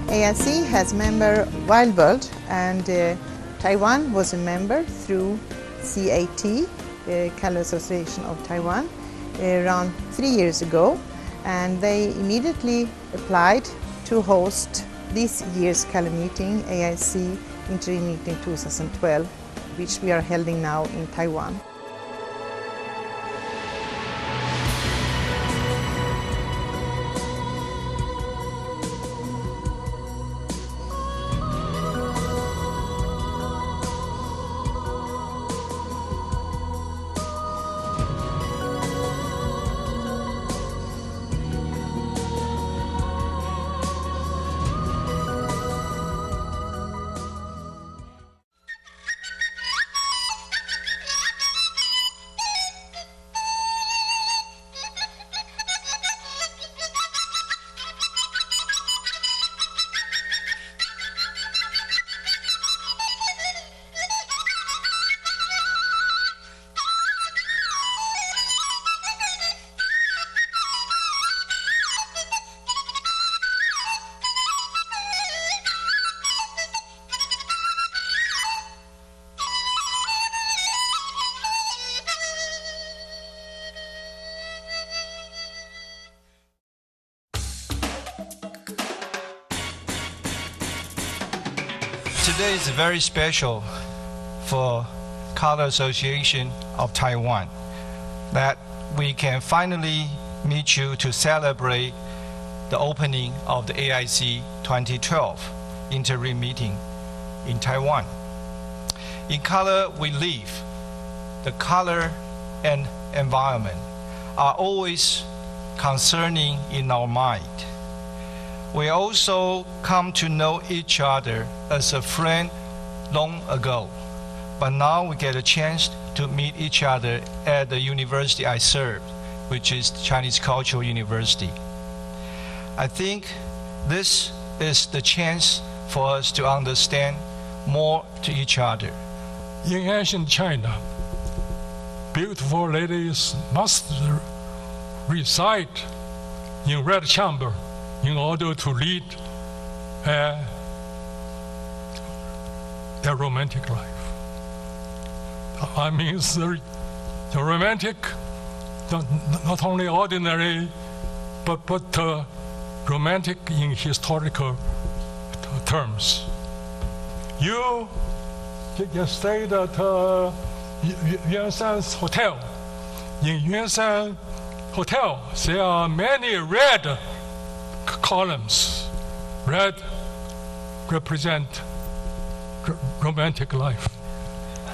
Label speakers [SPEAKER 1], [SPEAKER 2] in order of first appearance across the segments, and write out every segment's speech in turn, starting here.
[SPEAKER 1] AIC has member Wild World, and Taiwan was a member through CAT, Color Association of Taiwan, around 3 years ago, and they immediately applied to host this year's color meeting, AIC Interim Meeting 2012, which we are holding now in Taiwan.
[SPEAKER 2] Today is very special for Color Association of Taiwan that we can finally meet you to celebrate the opening of the AIC 2012 interim meeting in Taiwan. In color we live, the color and environment are always concerning in our mind. We also come to know each other as a friend long ago, but now we get a chance to meet each other at the university I served, which is Chinese Cultural University. I think this is the chance for us to understand more to each other.
[SPEAKER 3] In ancient China, beautiful ladies must reside in red chamber in order to lead a romantic life. I mean, the romantic, not only ordinary, but romantic in historical terms. You can stay at Yuansan's hotel. In Yuansan Hotel, there are many red columns. Red represent romantic life.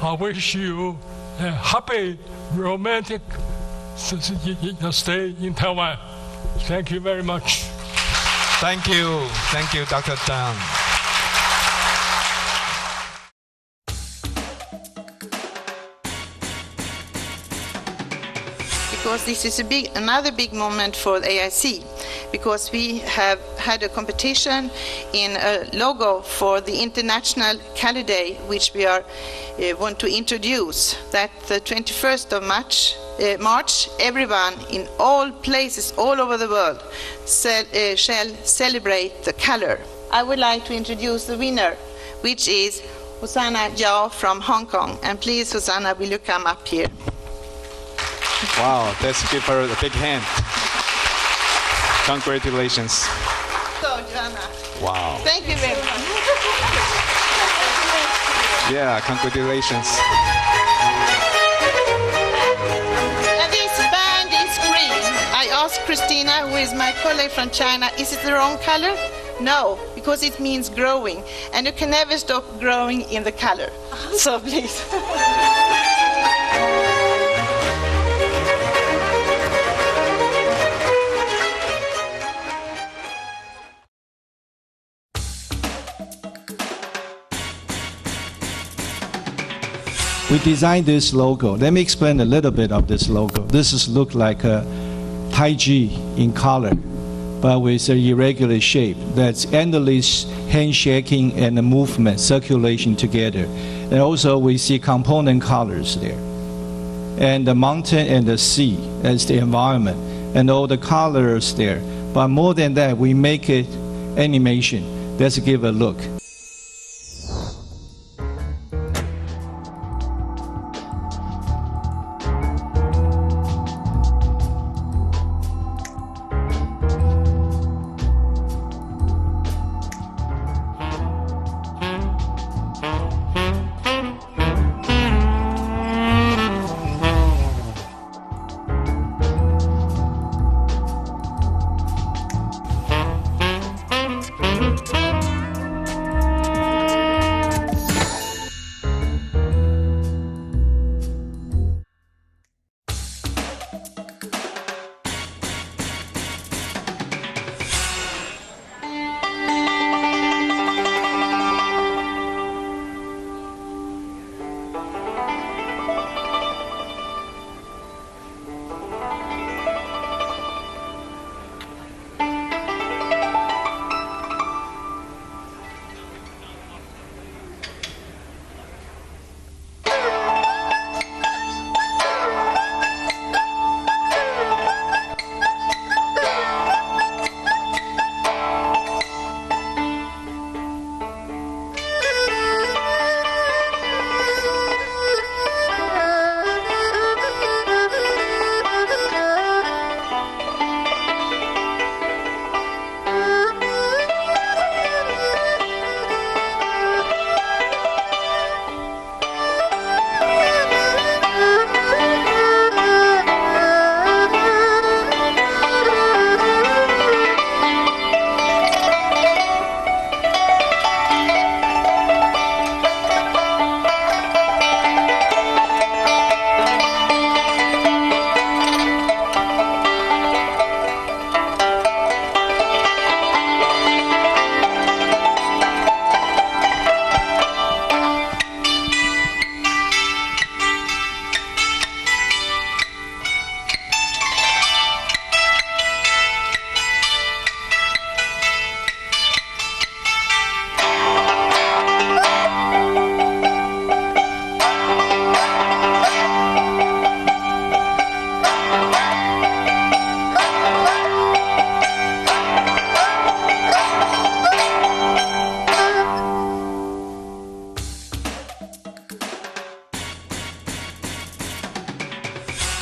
[SPEAKER 3] I wish you a happy romantic stay in Taiwan. Thank you very much.
[SPEAKER 2] Thank you, Dr. Zhang.
[SPEAKER 1] Because this is another big moment for the AIC, because we have had a competition in a logo for the International Color Day, which we want to introduce. That the 21st of March, everyone in all places all over the world shall celebrate the color. I would like to introduce the winner, which is Hosanna Yao from Hong Kong. And please, Hosanna, will you come up here?
[SPEAKER 4] Wow, let's give her a big hand. Congratulations.
[SPEAKER 1] So, Joanna.
[SPEAKER 4] Wow.
[SPEAKER 1] Thank you very much.
[SPEAKER 4] Yeah, congratulations.
[SPEAKER 1] And this band is green. I asked Christina, who is my colleague from China, is it the wrong color? No, because it means growing. And you can never stop growing in the color. So please.
[SPEAKER 5] We designed this logo. Let me explain a little bit of this logo. This look like a Taiji in color, but with an irregular shape. That's endless handshaking and the movement, circulation together. And also we see component colors there. And the mountain and the sea as the environment, and all the colors there. But more than that, we make it animation. Let's give a look.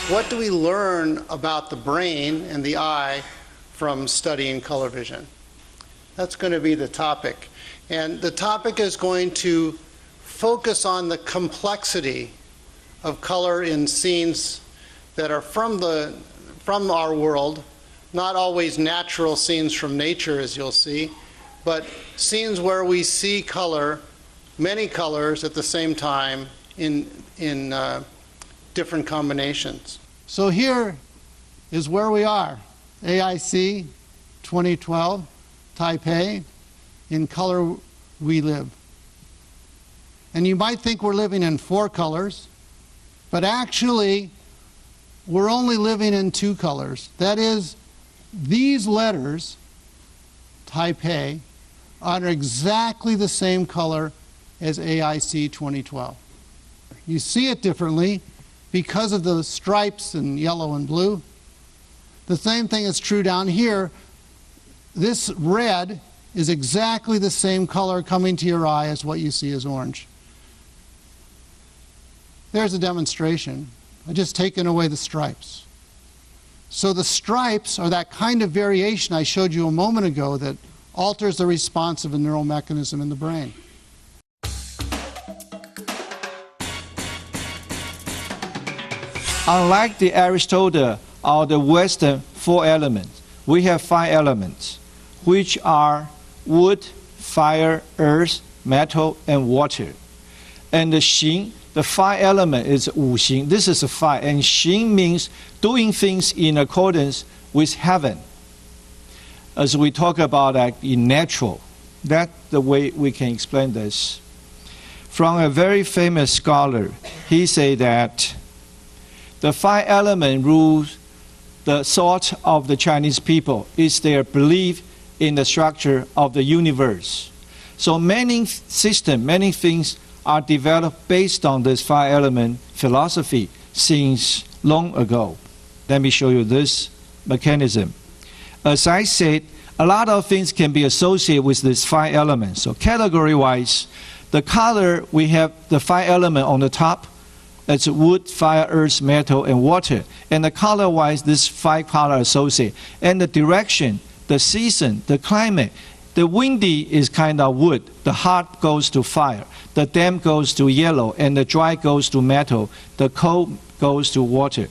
[SPEAKER 6] What do we learn about the brain and the eye from studying color vision? That's going to be the topic. And the topic is going to focus on the complexity of color in scenes that are from our world, not always natural scenes from nature, as you'll see, but scenes where we see color, many colors at the same time in different combinations. So here is where we are, AIC 2012, Taipei, in color we live. And you might think we're living in 4 colors, but actually we're only living in 2 colors. That is, these letters, Taipei, are exactly the same color as AIC 2012. You see it differently because of the stripes in yellow and blue. The same thing is true down here. This red is exactly the same color coming to your eye as what you see as orange. There's a demonstration. I've just taken away the stripes. So the stripes are that kind of variation I showed you a moment ago that alters the response of a neural mechanism in the brain.
[SPEAKER 5] Unlike the Aristotle or the Western 4 elements, we have 5 elements, which are wood, fire, earth, metal, and water. And the Xing, the 5 element is Wu Xing. This is a 5, and Xing means doing things in accordance with heaven. As we talk about in natural, that's the way we can explain this. From a very famous scholar, he said that the 5 element rules the thought of the Chinese people is their belief in the structure of the universe. So many systems, many things are developed based on this 5 element philosophy since long ago. Let me show you this mechanism. As I said, a lot of things can be associated with these 5 elements. So category-wise, the color, we have the 5 elements on the top. It's wood, fire, earth, metal, and water. And the color-wise, this 5 color associated. And the direction, the season, the climate. The windy is kind of wood. The hot goes to fire. The damp goes to yellow. And the dry goes to metal. The cold goes to water.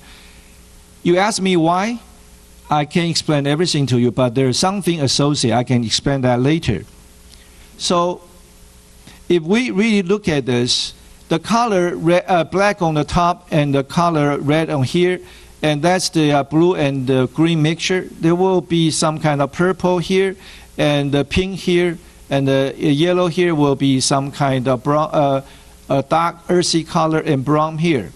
[SPEAKER 5] You ask me why? I can't explain everything to you, but there's something associated. I can explain that later. So if we really look at this, the color black on the top and the color red on here, and that's the blue and the green mixture. There will be some kind of purple here, and the pink here, and the yellow here will be some kind of brown, dark earthy color, and brown here.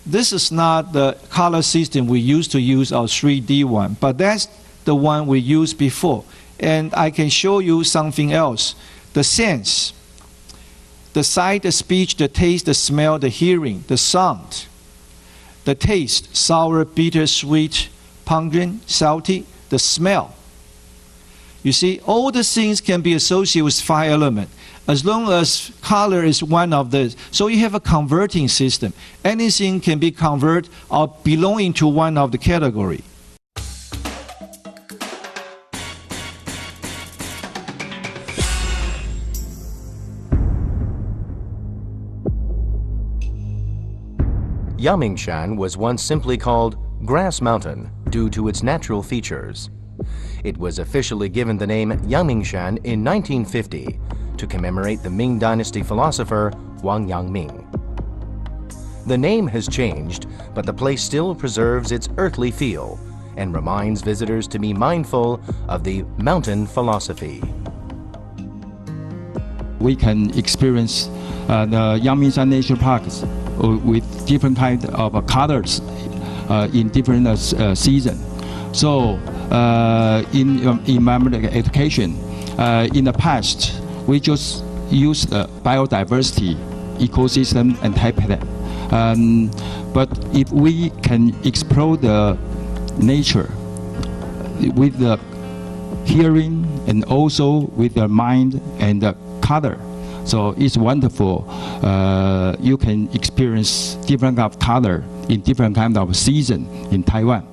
[SPEAKER 5] This is not the color system we used to use our 3D one, but that's the one we used before. And I can show you something else. The sense, the sight, the speech, the taste, the smell, the hearing, the sound, the taste, sour, bitter, sweet, pungent, salty, the smell. You see, all the things can be associated with 5 elements, as long as color is one of these. So you have a converting system. Anything can be converted or belonging to one of the category.
[SPEAKER 7] Yangmingshan was once simply called Grass Mountain due to its natural features. It was officially given the name Yangmingshan in 1950 to commemorate the Ming Dynasty philosopher Wang Yangming. The name has changed, but the place still preserves its earthly feel and reminds visitors to be mindful of the mountain philosophy.
[SPEAKER 8] We can experience the Yangmingshan National Parks with different kinds of colors in different seasons. So in environmental education, in the past, we just used biodiversity, ecosystem, and habitat. But if we can explore the nature with the hearing and also with the mind and the color, so it's wonderful. You can experience different kind of color in different kind of season in Taiwan.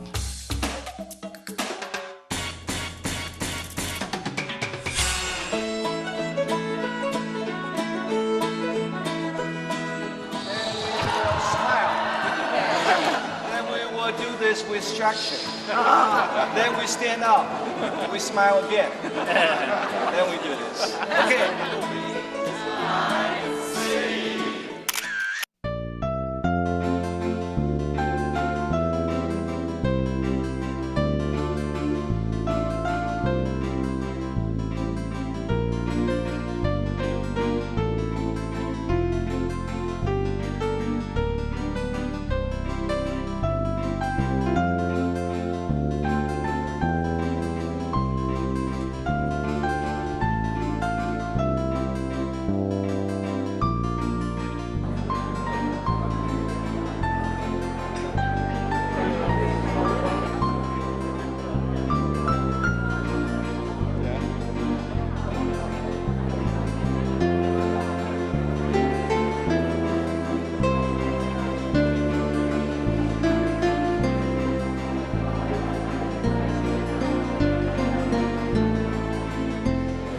[SPEAKER 5] With structure. Then we stand up. We smile again. Then we do this. Okay.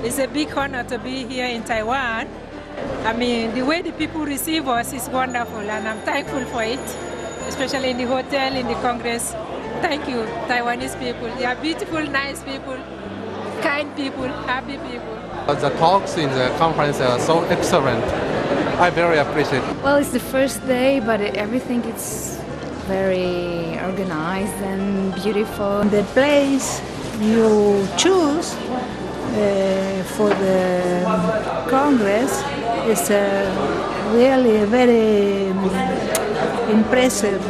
[SPEAKER 9] It's a big honor to be here in Taiwan. I mean, the way the people receive us is wonderful, and I'm thankful for it, especially in the hotel, in the Congress. Thank you, Taiwanese people. They are beautiful, nice people, kind people, happy people.
[SPEAKER 10] The talks in the conference are so excellent. I very appreciate it.
[SPEAKER 11] Well, it's the first day, but everything is very organized and beautiful.
[SPEAKER 12] The place you choose for the Congress is really a very impressive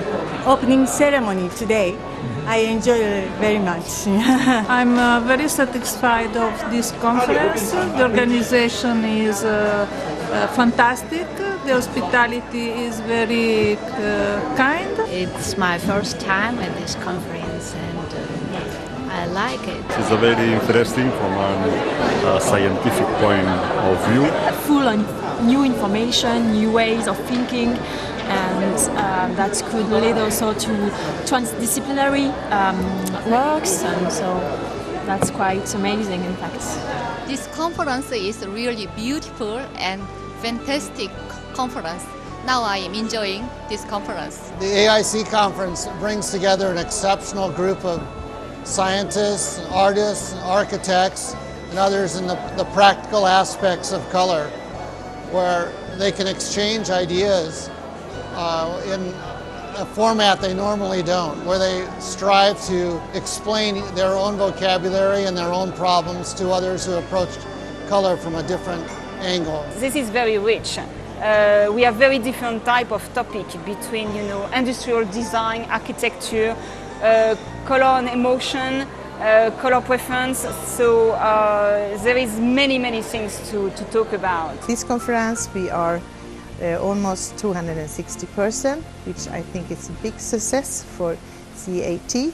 [SPEAKER 12] opening ceremony today. I enjoy it very much.
[SPEAKER 13] I'm very satisfied of this conference. The organization is fantastic. The hospitality is very kind.
[SPEAKER 14] It's my first time at this conference, and I
[SPEAKER 11] like it.
[SPEAKER 14] It's a very interesting from a scientific point of view.
[SPEAKER 15] Full on new information, new ways of thinking, and that could lead also to transdisciplinary works, and so that's quite amazing, in fact.
[SPEAKER 16] This conference is really beautiful and fantastic conference. Now I am enjoying this conference.
[SPEAKER 6] The AIC conference brings together an exceptional group of scientists, artists, architects, and others in the practical aspects of color, where they can exchange ideas in a format they normally don't, where they strive to explain their own vocabulary and their own problems to others who approach color from a different angle.
[SPEAKER 17] This is very rich. We have very different type of topic between, industrial design, architecture, color and emotion, color preference. So there is many things to talk about.
[SPEAKER 18] This conference we are almost 260 persons, which I think is a big success for CAT.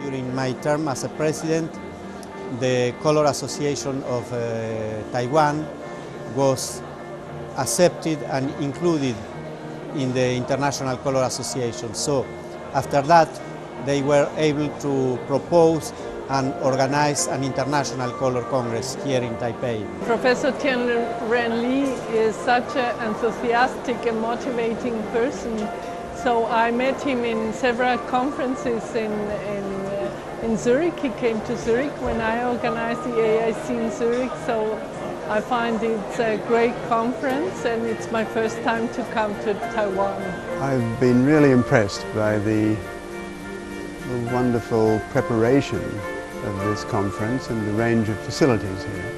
[SPEAKER 19] During my term as a president, the Color Association of Taiwan was accepted and included in the International Color Association. So after that, they were able to propose and organize an International Color Congress here in Taipei.
[SPEAKER 20] Professor Tian-Ren Li is such an enthusiastic and motivating person. So I met him in several conferences in Zurich. He came to Zurich when I organized the AIC in Zurich. So I find it's a great conference, and it's my first time to come to Taiwan.
[SPEAKER 21] I've been really impressed by the wonderful preparation of this conference and the range of facilities here.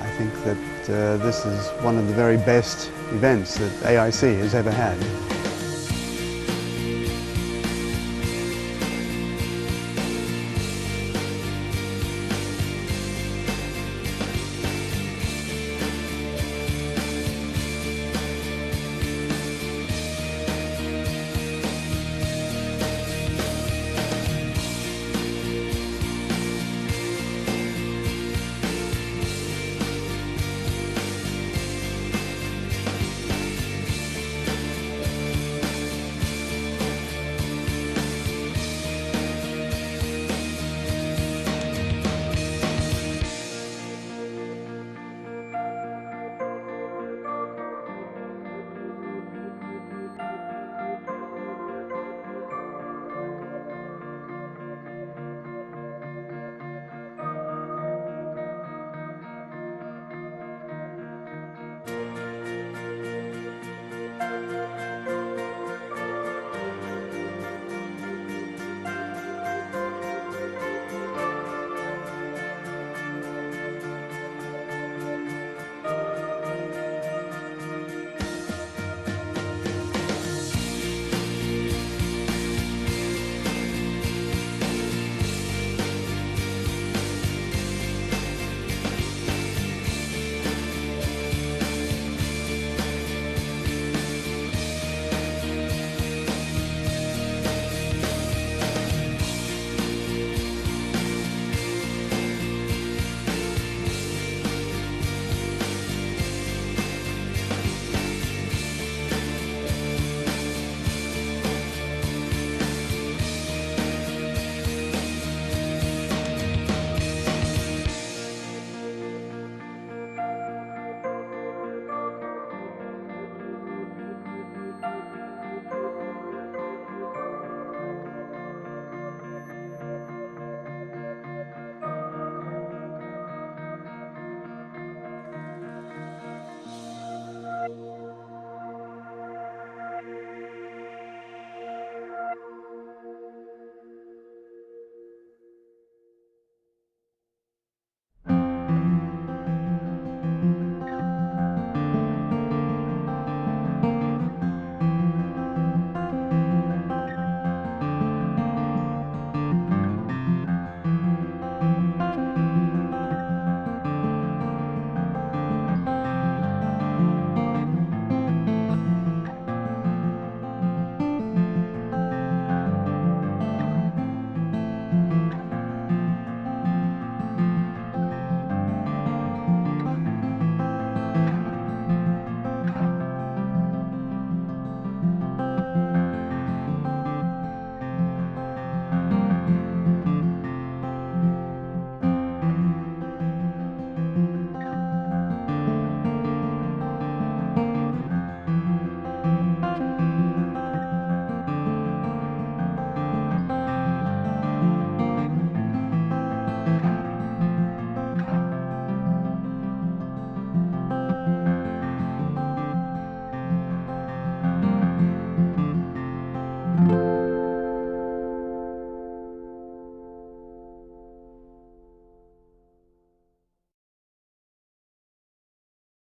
[SPEAKER 21] I think that this is one of the very best events that AIC has ever had.